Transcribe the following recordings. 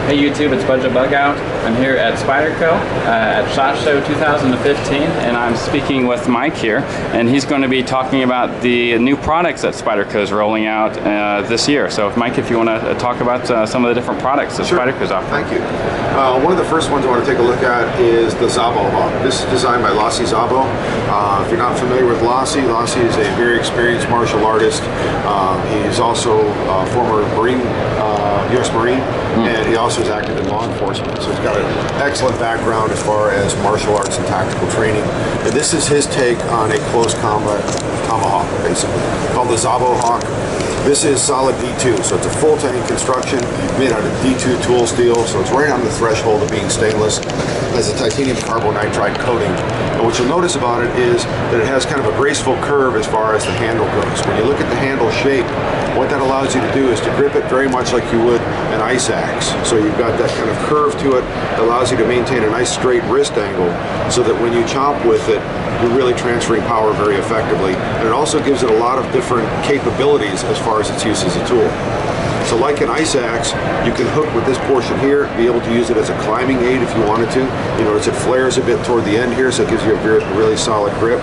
Hey YouTube, it's BudgetBugout. I'm here at Spyderco at SHOT Show 2015, and I'm speaking with Mike here, and he's going to be talking about the new products that Spyderco is rolling out this year. So Mike, if you want to talk about some of the different products that Spyderco is offering. Thank you. One of the first ones I want to take a look at is the Zabo Hawk. This is designed by Szabo. If you're not familiar with Lassie is a very experienced martial artist. He's also a former Marine, U.S. Marine, and he also is active in law enforcement. So he's got an excellent background as far as martial arts and tactical training. And this is his take on a close combat tomahawk, basically, called the Zabo Hawk. This is solid D2, so it's a full tank construction made out of D2 tool steel, so it's right on the threshold of being stainless. It has a titanium carbonitride coating. And what you'll notice about it is that it has kind of a graceful curve as far as the handle goes. When you look at the handle shape, what that allows you to do is to grip it very much like you would an ice axe. So you've got that kind of curve to it that allows you to maintain a nice straight wrist angle so that when you chomp with it, you're really transferring power very effectively. And it also gives it a lot of different capabilities as far as its use as a tool. So like an ice axe, you can hook with this portion here, be able to use it as a climbing aid if you wanted to. You notice it flares a bit toward the end here, so it gives you a really solid grip.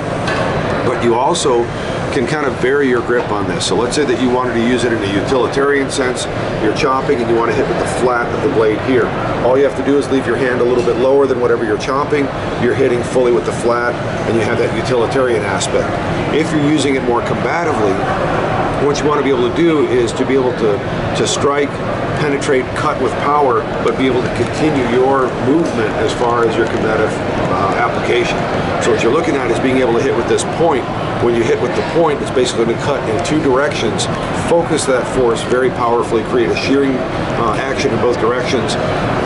But you also can kind of vary your grip on this. So let's say that you wanted to use it in a utilitarian sense. You're chopping and you want to hit with the flat of the blade here. All you have to do is leave your hand a little bit lower than whatever you're chopping. You're hitting fully with the flat, and you have that utilitarian aspect. If you're using it more combatively, what you want to be able to do is to be able to strike, penetrate, cut with power, but be able to continue your movement as far as your combative application. So what you're looking at is being able to hit with this point. When you hit with the point, it's basically going to cut in two directions, focus that force very powerfully, create a shearing action in both directions,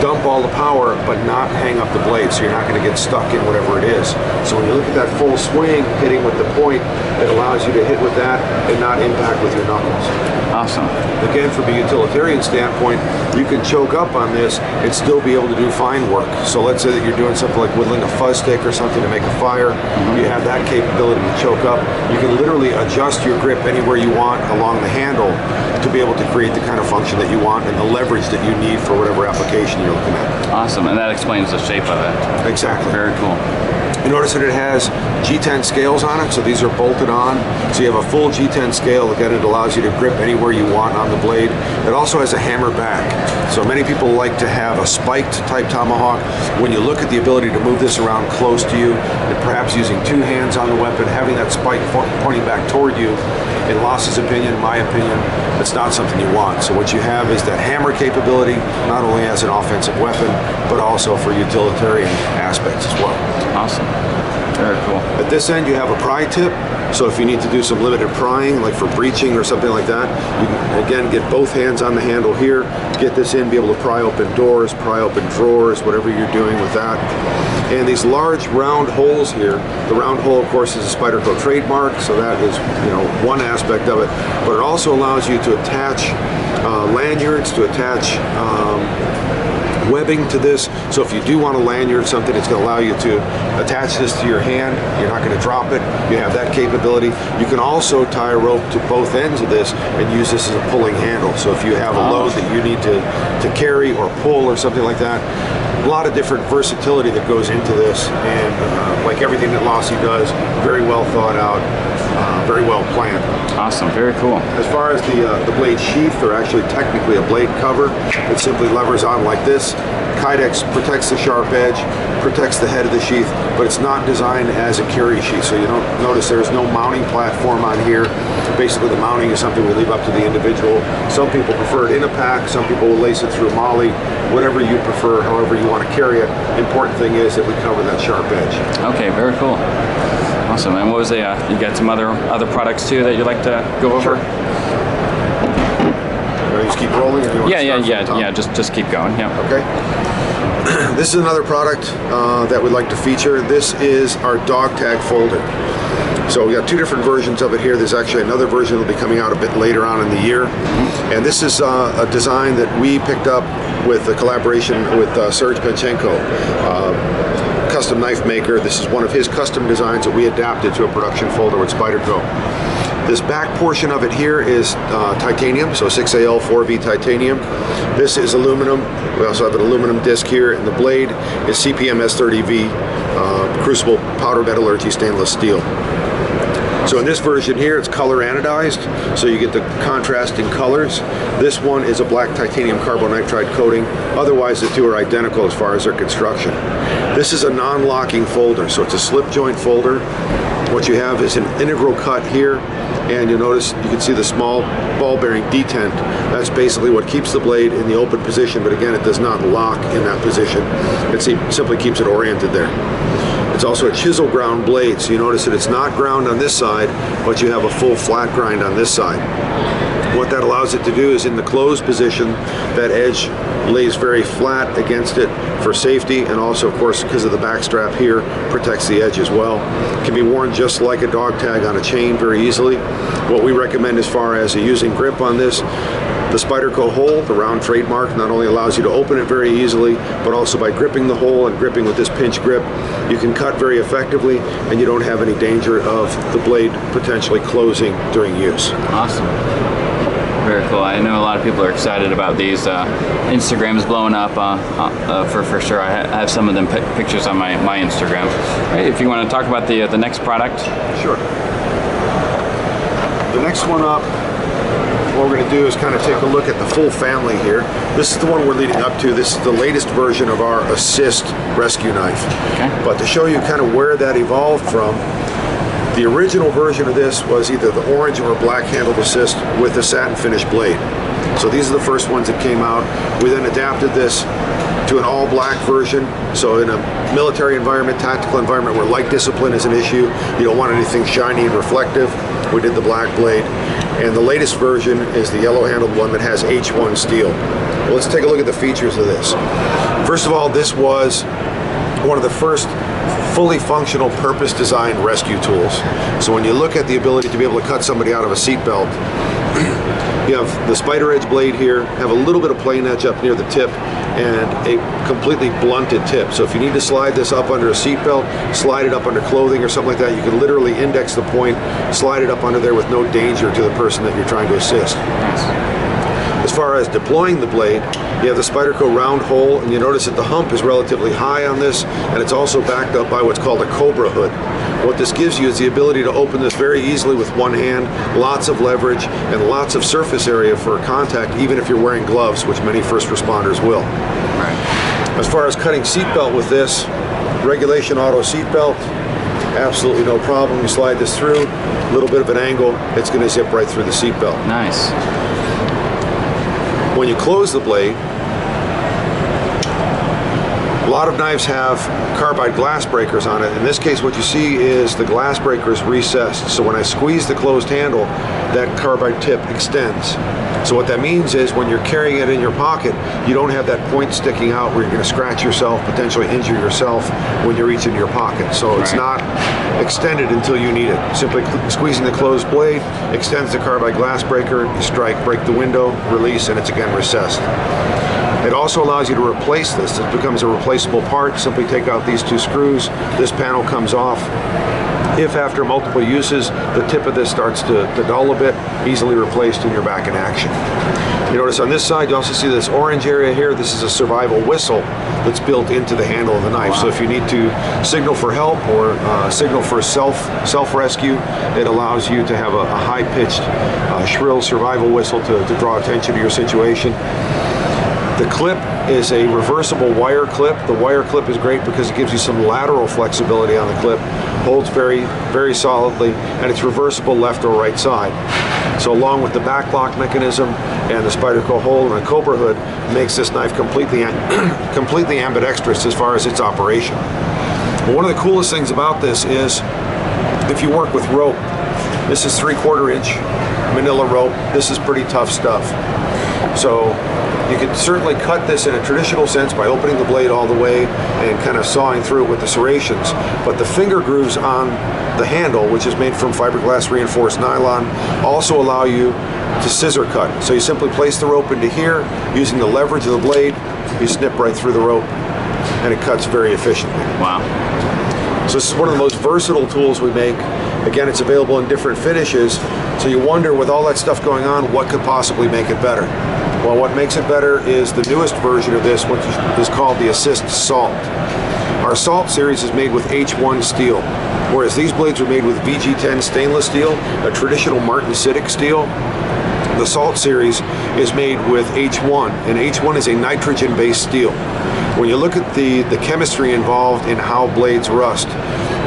dump all the power, but not hang up the blade, so you're not going to get stuck in whatever it is. So when you look at that full swing, hitting with the point, it allows you to hit with that and not impact with your knuckles. Awesome. Again, from a utilitarian standpoint, you can choke up on this and still be able to do fine work. So let's say that you're doing something like whittling a fuzz stick or something to make a fire. You have that capability to choke up. You can literally adjust your grip anywhere you want along the handle to be able to create the kind of function that you want and the leverage that you need for whatever application you're looking at. Awesome, and that explains the shape of it. Exactly. Very cool. You notice that it has G10 scales on it, so these are bolted on. So you have a full G10 scale. Again, it allows you to grip anywhere you want on the blade. It also has a hammer back. So many people like to have a spiked type tomahawk. When you look at the ability to move this around close to you, and perhaps using two hands on the weapon, having that spike pointing back toward you, in Lass's opinion, my opinion, it's not something you want. So what you have is that hammer capability, not only as an offensive weapon, but also for utilitarian aspects as well. Awesome. Very cool. At this end, you have a pry tip. So if you need to do some limited prying, like for breaching or something like that, you can, again, get both hands on the handle here, get this in, be able to pry open doors, pry open drawers, whatever you're doing with that. And these large round holes here, the round hole, of course, is a Spyderco trademark, so that is, one aspect of it. But it also allows you to attach lanyards, to attach webbing to this. So if you do want to lanyard something, it's going to allow you to attach this to your hand. You're not going to drop it. You have that capability. You can also tie a rope to both ends of this and use this as a pulling handle. So if you have a load that you need to carry or pull or something like that, a lot of different versatility that goes into this, and like everything that Lassie does, very well thought out, very well planned. Awesome, very cool. As far as the blade sheath, they're actually technically a blade cover. It simply levers on like this. Kydex protects the sharp edge, protects the head of the sheath, but it's not designed as a carry sheath. So you don't notice there's no mounting platform on here. Basically the mounting is something we leave up to the individual. Some people prefer it in a pack, some people will lace it through MOLLE, whatever you prefer, however you want to carry it. Important thing is that we cover that sharp edge. Okay, very cool. Awesome. And what was the, you got some other products too that you'd like to go over? Sure. Just keep rolling? Or you want Yeah, just keep going, yeah. Okay. This is another product that we'd like to feature. This is our dog tag folder. So we got two different versions of it here. There's actually another version that will be coming out a bit later on in the year. And this is a design that we picked up with a collaboration with Serge Penchenko, custom knife maker. This is one of his custom designs that we adapted to a production folder with Spyderco. This back portion of it here is titanium, so 6AL 4V titanium. This is aluminum. We also have an aluminum disc here, and the blade is CPM S30V crucible powder metallurgy stainless steel. So in this version here, it's color anodized, so you get the contrasting colors. This one is a black titanium carbonitride coating. Otherwise, the two are identical as far as their construction. This is a non-locking folder, so it's a slip joint folder. What you have is an integral cut here, and you'll notice you can see the small ball bearing detent. That's basically what keeps the blade in the open position, but again, it does not lock in that position. It simply keeps it oriented there. It's also a chisel ground blade, so you notice that it's not ground on this side, but you have a full flat grind on this side. What that allows it to do is in the closed position, that edge lays very flat against it for safety, and also, of course, because of the back strap here, protects the edge as well. It can be worn just like a dog tag on a chain very easily. What we recommend as far as using grip on this, the Spyderco hole, the round trademark, not only allows you to open it very easily, but also by gripping the hole and gripping with this pinch grip, you can cut very effectively, and you don't have any danger of the blade potentially closing during use. Awesome. Very cool. I know a lot of people are excited about these. Instagram's blowing up for sure. I have some of them pictures on my Instagram. Right, if you want to talk about the next product. Sure. The next one up, what we're going to do is kind of take a look at the full family here. This is the one we're leading up to. This is the latest version of our Assist rescue knife. Okay. But to show you kind of where that evolved from, the original version of this was either the orange or black handled Assist with a satin finish blade. So these are the first ones that came out. We then adapted this to an all black version. So in a military environment, tactical environment where light discipline is an issue, you don't want anything shiny and reflective, we did the black blade. And the latest version is the yellow handled one that has H1 steel. Well, let's take a look at the features of this. First of all, this was one of the first fully functional purpose designed rescue tools. So when you look at the ability to be able to cut somebody out of a seatbelt, you have the spider edge blade here, have a little bit of plain edge up near the tip, and a completely blunted tip. So if you need to slide this up under a seatbelt, slide it up under clothing or something like that, you can literally index the point, slide it up under there with no danger to the person that you're trying to assist. As far as deploying the blade, you have the Spyderco round hole, and you notice that the hump is relatively high on this, and it's also backed up by what's called a Cobra hood. What this gives you is the ability to open this very easily with one hand, lots of leverage, and lots of surface area for contact, even if you're wearing gloves, which many first responders will. Right. As far as cutting seatbelt with this, regulation auto seatbelt, absolutely no problem. You slide this through, a little bit of an angle, it's going to zip right through the seatbelt. Nice. When you close the blade, a lot of knives have carbide glass breakers on it. In this case, what you see is the glass breaker is recessed. So when I squeeze the closed handle, that carbide tip extends. So what that means is when you're carrying it in your pocket, you don't have that point sticking out where you're going to scratch yourself, potentially injure yourself when you reach into your pocket. So it's not extended until you need it. Simply squeezing the closed blade extends the carbide glass breaker, you strike, break the window, release, and it's again recessed. It also allows you to replace this. It becomes a replaceable part. Simply take out these two screws. This panel comes off. If after multiple uses, the tip of this starts to dull a bit, easily replaced and you're back in action. You notice on this side, you also see this orange area here. This is a survival whistle that's built into the handle of the knife. Wow. So if you need to signal for help or signal for self-rescue, it allows you to have a high-pitched, shrill survival whistle to draw attention to your situation. The clip is a reversible wire clip. The wire clip is great because it gives you some lateral flexibility on the clip, holds very, very solidly, and it's reversible left or right side. So along with the back lock mechanism and the Spyderco hole and the Cobra hood, makes this knife completely ambidextrous as far as its operation. But one of the coolest things about this is if you work with rope, this is 3/4 inch manila rope. This is pretty tough stuff. So you can certainly cut this in a traditional sense by opening the blade all the way and kind of sawing through it with the serrations. But the finger grooves on the handle, which is made from fiberglass reinforced nylon, also allow you to scissor cut. So you simply place the rope into here, using the leverage of the blade, you snip right through the rope, and it cuts very efficiently. Wow. So this is one of the most versatile tools we make, Again, it's available in different finishes, so you wonder, with all that stuff going on, what could possibly make it better? Well, what makes it better is the newest version of this, which is called the Assist Salt. Our Salt series is made with H1 steel, whereas these blades are made with VG10 stainless steel, a traditional martensitic steel. The Salt series is made with H1, and H1 is a nitrogen-based steel. When you look at the chemistry involved in how blades rust,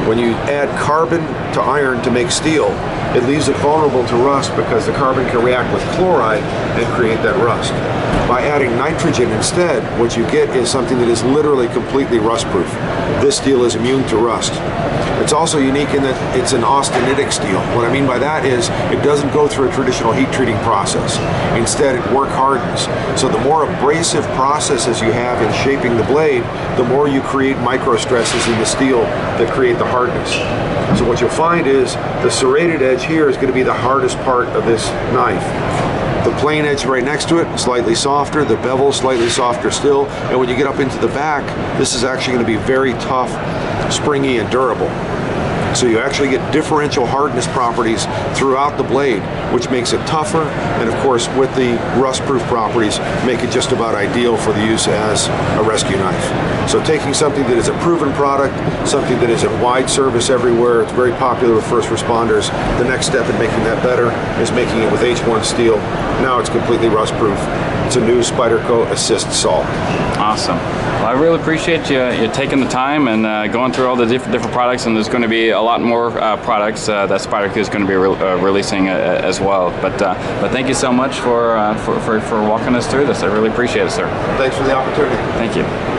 when you add carbon to iron to make steel, it leaves it vulnerable to rust because the carbon can react with chloride and create that rust. By adding nitrogen instead, what you get is something that is literally completely rust-proof. This steel is immune to rust. It's also unique in that it's an austenitic steel. What I mean by that is it doesn't go through a traditional heat treating process. Instead, it work hardens. So the more abrasive processes you have in shaping the blade, the more you create micro stresses in the steel that create the hardness. So what you'll find is the serrated edge here is going to be the hardest part of this knife. The plain edge right next to it, slightly softer, the bevel slightly softer still, and when you get up into the back, this is actually going to be very tough, springy, and durable. So you actually get differential hardness properties throughout the blade, which makes it tougher, and of course with the rust-proof properties, make it just about ideal for the use as a rescue knife. So taking something that is a proven product, something that is in wide service everywhere, it's very popular with first responders, the next step in making that better is making it with H1 steel. Now it's completely rust-proof. It's a new Spyderco Assist Salt. Awesome. Well, I really appreciate you taking the time and going through all the different products, and there's going to be a lot more products that Spyderco is going to be releasing as well. But thank you so much for walking us through this. I really appreciate it, sir. Thanks for the opportunity. Thank you.